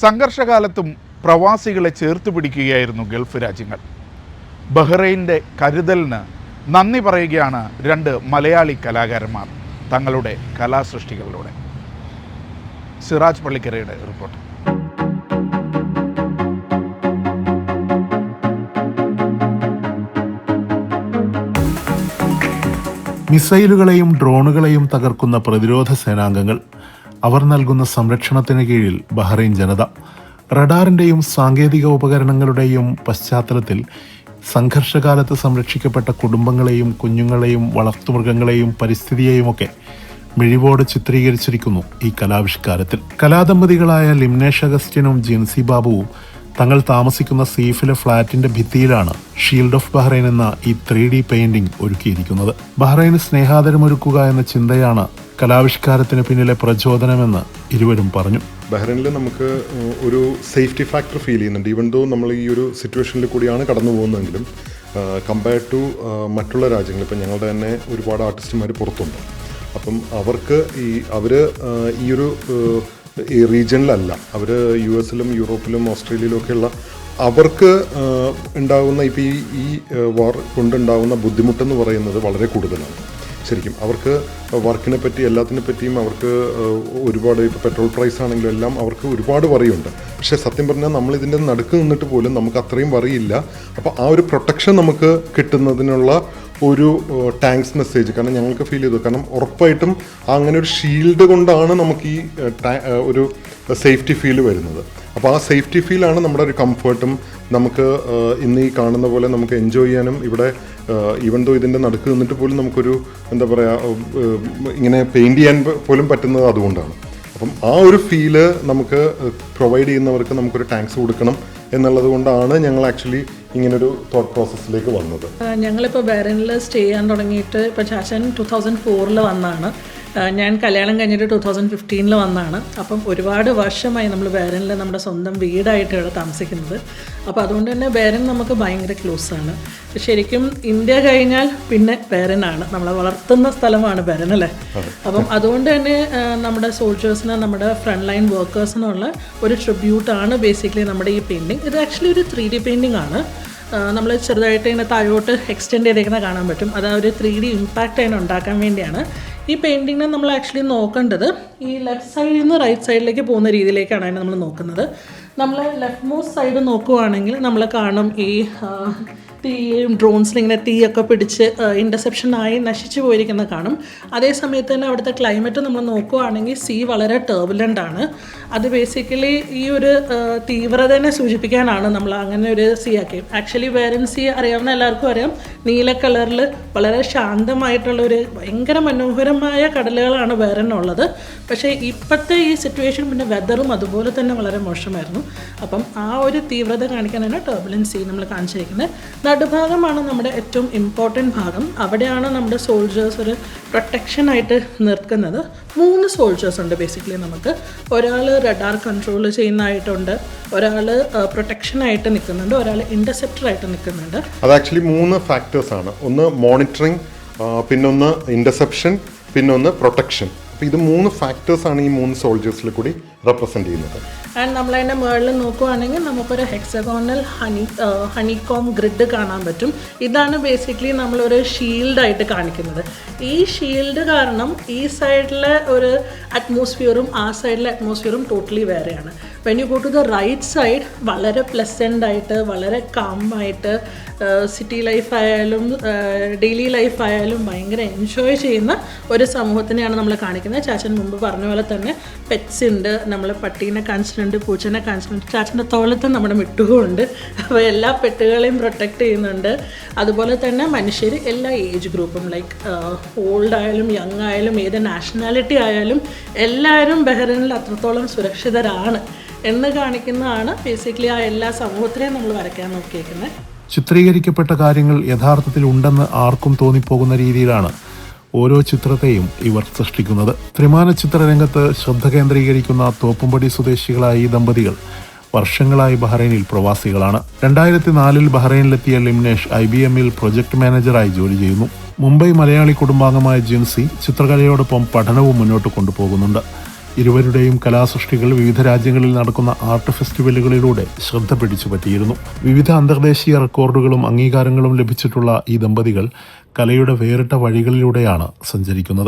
സംഘർഷകാലത്തും പ്രവാസികളെ ചേർത്ത് പിടിക്കുകയായിരുന്നു ഗൾഫ് രാജ്യങ്ങൾ. ബഹ്റൈൻ്റെ കരുതലിന് നന്ദി പറയുകയാണ് രണ്ട് മലയാളി കലാകാരന്മാർ തങ്ങളുടെ കലാസൃഷ്ടികളിലൂടെ. സിറാജ് പള്ളിക്കരയുടെ റിപ്പോർട്ട്. മിസൈലുകളെയും ഡ്രോണുകളെയും തകർക്കുന്ന പ്രതിരോധ സേനാംഗങ്ങൾ, അവർ നൽകുന്ന സംരക്ഷണത്തിന് കീഴിൽ ബഹ്റൈൻ ജനത. റഡാറിൻ്റെയും സാങ്കേതിക ഉപകരണങ്ങളുടെയും പശ്ചാത്തലത്തിൽ സംഘർഷകാലത്ത് സംരക്ഷിക്കപ്പെട്ട കുടുംബങ്ങളെയും കുഞ്ഞുങ്ങളെയും വളർത്തുമൃഗങ്ങളെയും പരിസ്ഥിതിയെയുമൊക്കെ മിഴിവോട് ചിത്രീകരിച്ചിരിക്കുന്നു ഈ കലാവിഷ്കാരത്തിൽ. കലാദമ്പതികളായ ലിംനേഷ് അഗസ്റ്റിനും ജിൻസി ബാബുവും തങ്ങൾ താമസിക്കുന്ന സീഫിലെ ഫ്ളാറ്റിന്റെ ഭിത്തിയിലാണ് ഷീൽഡ് ഓഫ് ബഹ്റൈൻ എന്ന ഈ 3D പെയിന്റിംഗ് ഒരുക്കിയിരിക്കുന്നത്. ബഹ്റൈന് സ്നേഹാദരമൊരുക്കുക എന്ന ചിന്തയാണ് കലാവിഷ്കാരത്തിന് പിന്നിലെ പ്രചോദനമെന്ന് ഇരുവരും പറഞ്ഞു. ബഹ്റൈനിൽ നമുക്ക് ഒരു സേഫ്റ്റി ഫാക്ടർ ഫീൽ ചെയ്യുന്നുണ്ട്. ഈവൻ ദോ നമ്മൾ ഈ ഒരു സിറ്റുവേഷനിൽ കൂടിയാണ് കടന്നു പോകുന്നതെങ്കിലും കമ്പയർഡ് ടു മറ്റുള്ള രാജ്യങ്ങൾ, ഇപ്പം ഞങ്ങളുടെ തന്നെ ഒരുപാട് ആർട്ടിസ്റ്റുമാർ പുറത്തുണ്ട്. അപ്പം അവർക്ക് അവർ ഈ ഒരു ഈ റീജിയനിലല്ല, അവർ US-ലും യൂറോപ്പിലും ഓസ്ട്രേലിയയിലും ഒക്കെയുള്ള അവർക്ക് ഉണ്ടാകുന്ന ഇപ്പോൾ ഈ വാർ കൊണ്ടുണ്ടാകുന്ന ബുദ്ധിമുട്ടെന്ന് പറയുന്നത് വളരെ കൂടുതലാണ്. ശരിക്കും അവർക്ക് വർക്കിനെ പറ്റി എല്ലാത്തിനെ പറ്റിയും അവർക്ക് ഒരുപാട്, ഇപ്പോൾ പെട്രോൾ പ്രൈസ് ആണെങ്കിലും എല്ലാം അവർക്ക് ഒരുപാട് വറിയുണ്ട്. പക്ഷേ സത്യം പറഞ്ഞാൽ നമ്മളിതിൻ്റെ നടുക്ക് നിന്നിട്ട് പോലും നമുക്ക് അത്രയും വറിയില്ല. അപ്പോൾ ആ ഒരു പ്രൊട്ടക്ഷൻ നമുക്ക് കിട്ടുന്നതിനുള്ള ഒരു താങ്ക്സ് മെസ്സേജ് കാരണം ഞങ്ങൾക്ക് ഫീൽ ചെയ്തു. കാരണം ഉറപ്പായിട്ടും അങ്ങനെ ഒരു ഷീൽഡ് കൊണ്ടാണ് നമുക്ക് ഈ ഒരു സേഫ്റ്റി ഫീൽ വരുന്നത്. അപ്പോൾ ആ സേഫ്റ്റി ഫീലാണ് നമ്മുടെ ഒരു കംഫർട്ടും നമുക്ക് ഇന്ന് ഈ കാണുന്ന പോലെ നമുക്ക് എൻജോയ് ചെയ്യാനും ഇവിടെ ഈവൻ ദോ ഇതിൻ്റെ നടുക്ക് നിന്നിട്ട് പോലും നമുക്കൊരു എന്താ പറയുക ഇങ്ങനെ പെയിൻറ് ചെയ്യാൻ പോലും പറ്റുന്നത് അതുകൊണ്ടാണ്. അപ്പം ആ ഒരു ഫീല് നമുക്ക് പ്രൊവൈഡ് ചെയ്യുന്നവർക്ക് നമുക്കൊരു താങ്ക്സ് കൊടുക്കണം എന്നുള്ളത് കൊണ്ടാണ് ഞങ്ങൾ ആക്ച്വലി ഇങ്ങനൊരു തോട്ട് പ്രോസസ്സിലേക്ക് വന്നത്. ഞങ്ങളിപ്പോൾ ബഹ്റൈനിൽ സ്റ്റേ ചെയ്യാൻ തുടങ്ങിയിട്ട് ഇപ്പോൾ ചാച്ചൻ 2004 വന്നതാണ്. ഞാൻ കല്യാണം കഴിഞ്ഞിട്ട് 2015 വന്നതാണ്. അപ്പം ഒരുപാട് വർഷമായി നമ്മൾ ബഹ്റൈനിൽ നമ്മുടെ സ്വന്തം വീടായിട്ടാണ് താമസിക്കുന്നത്. അപ്പോൾ അതുകൊണ്ട് തന്നെ ബഹ്റൈൻ നമുക്ക് ഭയങ്കര ക്ലോസാണ്. ശരിക്കും ഇന്ത്യ കഴിഞ്ഞാൽ പിന്നെ ബഹ്റൈനാണ്, നമ്മളെ വളർത്തുന്ന സ്ഥലമാണ് ബഹ്റൈൻ അല്ലേ. അപ്പം അതുകൊണ്ട് തന്നെ നമ്മുടെ സോൾജേഴ്സിന്, നമ്മുടെ ഫ്രണ്ട് ലൈൻ വർക്കേഴ്സിനുള്ള ഒരു ട്രിബ്യൂട്ടാണ് ബേസിക്കലി നമ്മുടെ ഈ പെയിൻറ്റിങ്. ഇത് ആക്ച്വലി ഒരു 3D പെയിൻറ്റിംഗ് ആണ്. നമ്മൾ ചെറുതായിട്ട് ഇങ്ങനെ താഴോട്ട് എക്സ്റ്റെൻഡ് ചെയ്തേക്കുന്ന കാണാൻ പറ്റും. അത് ഒരു 3D ഇമ്പാക്റ്റ് അതിനെ ഉണ്ടാക്കാൻ വേണ്ടിയാണ്. ഈ പെയിൻറ്റിങ്ങിനെ നമ്മൾ ആക്ച്വലി നോക്കേണ്ടത് ഈ ലെഫ്റ്റ് സൈഡിൽ നിന്ന് റൈറ്റ് സൈഡിലേക്ക് പോകുന്ന രീതിയിലേക്കാണ് അതിനെ നമ്മൾ നോക്കുന്നത്. നമ്മൾ ലെഫ്റ്റ് മോസ്റ്റ് സൈഡ് നോക്കുകയാണെങ്കിൽ നമ്മൾ കാണും ഈ തീയും ഡ്രോൺസിൽ ഇങ്ങനെ തീയൊക്കെ പിടിച്ച് ഇൻ്റർസെപ്ഷനായി നശിച്ചു പോയിരിക്കുന്ന കാണും. അതേ സമയത്ത് തന്നെ അവിടുത്തെ ക്ലൈമറ്റ് നമ്മൾ നോക്കുകയാണെങ്കിൽ സീ വളരെ ടർബുലൻ്റ് ആണ്. അത് ബേസിക്കലി ഈ ഒരു തീവ്രതനെ സൂചിപ്പിക്കാനാണ് നമ്മൾ അങ്ങനെ ഒരു സീ ആക്കി. ആക്ച്വലി ബഹ്റൈൻ സീ അറിയാവുന്ന എല്ലാവർക്കും അറിയാം, നീല കളറിൽ വളരെ ശാന്തമായിട്ടുള്ളൊരു ഭയങ്കര മനോഹരമായ കടലുകളാണ് ബഹ്റൈനുള്ളത്. പക്ഷേ ഇപ്പോഴത്തെ ഈ സിറ്റുവേഷൻ പിന്നെ വെതറും അതുപോലെ തന്നെ വളരെ മോശമായിരുന്നു. അപ്പം ആ ഒരു തീവ്രത കാണിക്കാനാണ് ടർബുലൻസ് സീ നമ്മൾ കാണിച്ചിരിക്കുന്നത്. നടുഭാഗമാണ് നമ്മുടെ ഏറ്റവും ഇമ്പോർട്ടൻറ്റ് ഭാഗം. അവിടെയാണ് നമ്മുടെ സോൾജേഴ്സ് ഒരു പ്രൊട്ടക്ഷനായിട്ട് നിൽക്കുന്നത്. 3 സോൾജേഴ്സ് ഉണ്ട് ബേസിക്കലി നമുക്ക്. ഒരാൾ റഡാർ കൺട്രോൾ ചെയ്യുന്നതായിട്ടുണ്ട്, ഒരാൾ പ്രൊട്ടക്ഷനായിട്ട് നിൽക്കുന്നുണ്ട്, ഒരാൾ ഇൻ്റർസെപ്റ്ററായിട്ട് നിൽക്കുന്നുണ്ട്. അത് ആക്ച്വലി 3 ഫാക്ടേഴ്സാണ്. ഒന്ന് മോണിറ്ററിങ്, പിന്നൊന്ന് ഇൻ്റർസെപ്ഷൻ, പിന്നൊന്ന് പ്രൊട്ടക്ഷൻ. അപ്പോൾ ഇത് 3 ഫാക്ടേഴ്സാണ് ഈ 3 സോൾജേഴ്സിൽ കൂടി റെപ്രസെൻ്റ് ചെയ്യുന്നത്. ആൻഡ് നമ്മളതിൻ്റെ മുകളിൽ നോക്കുകയാണെങ്കിൽ നമുക്കൊരു ഹെക്സഗോണൽ ഹണികോം ഗ്രിഡ് കാണാൻ പറ്റും. ഇതാണ് ബേസിക്കലി നമ്മളൊരു ഷീൽഡായിട്ട് കാണിക്കുന്നത്. ഈ ഷീൽഡ് കാരണം ഈ സൈഡിലെ ഒരു അറ്റ്മോസ്ഫിയറും ആ സൈഡിലെ അറ്റ്മോസ്ഫിയറും ടോട്ടലി വേറെയാണ്. When you go to the right side വളരെ പ്ലസൻ്റ് ആയിട്ട്, വളരെ കാമായിട്ട് സിറ്റി ലൈഫായാലും ഡെയിലി ലൈഫായാലും ഭയങ്കര എൻജോയ് ചെയ്യുന്ന ഒരു സമൂഹത്തിനെയാണ് നമ്മൾ കാണിക്കുന്നത്. ചാച്ചൻ മുമ്പ് പറഞ്ഞ പോലെ തന്നെ പെറ്റ്സ് ഉണ്ട്, നമ്മൾ പട്ടീനെ കാണിച്ചിട്ടുണ്ട്, പൂച്ചനെ കാണിച്ചിട്ടുണ്ട്, ചാച്ചൻ്റെ തോളത്ത് നമ്മുടെ മിട്ടുകളുണ്ട്. അപ്പോൾ എല്ലാ പെട്ടുകളെയും പ്രൊട്ടക്റ്റ് ചെയ്യുന്നുണ്ട്. അതുപോലെ തന്നെ മനുഷ്യർ എല്ലാ ഏജ് ഗ്രൂപ്പും ലൈക്ക് ഓൾഡ് ആയാലും യങ് ആയാലും ഏത് നാഷണാലിറ്റി ആയാലും എല്ലാവരും ബഹ്റൈനിൽ അത്രത്തോളം സുരക്ഷിതരാണ് എന്ന് കാണിക്കുന്നതാണ് ബേസിക്കലി ആ എല്ലാ സമൂഹത്തിനെയും നമ്മൾ വരയ്ക്കാൻ നോക്കിയിരിക്കുന്നത്. ചിത്രീകരിക്കപ്പെട്ട കാര്യങ്ങൾ യഥാർത്ഥത്തിൽ ഉണ്ടെന്ന് ആർക്കും തോന്നിപ്പോകുന്ന രീതിയിലാണ് ഓരോ ചിത്രത്തെയും ഇവർ സൃഷ്ടിക്കുന്നത്. ത്രിമാന ചിത്രരംഗത്ത് ശ്രദ്ധ കേന്ദ്രീകരിക്കുന്ന തോപ്പുംപടി സ്വദേശികളായ ഈ ദമ്പതികൾ വർഷങ്ങളായി ബഹ്റൈനിൽ പ്രവാസികളാണ്. 2004 ബഹ്റൈനിലെത്തിയ ലിംനേഷ് IBM-ൽ പ്രൊജക്ട് മാനേജറായി ജോലി ചെയ്യുന്നു. മുംബൈ മലയാളി കുടുംബാംഗമായ ജിൻസി ചിത്രകലയോടൊപ്പം പഠനവും മുന്നോട്ട് കൊണ്ടുപോകുന്നുണ്ട്. ഇരുവരുടെയും കലാസൃഷ്ടികൾ വിവിധ രാജ്യങ്ങളിൽ നടക്കുന്ന ആർട്ട് ഫെസ്റ്റിവലുകളിലൂടെ ശ്രദ്ധ പിടിച്ചു പറ്റിയിരുന്നു. വിവിധ അന്തർദേശീയ റെക്കോർഡുകളും അംഗീകാരങ്ങളും ലഭിച്ചിട്ടുള്ള ഈ ദമ്പതികൾ കലയുടെ വേറിട്ട വഴികളിലൂടെയാണ് സഞ്ചരിക്കുന്നത്.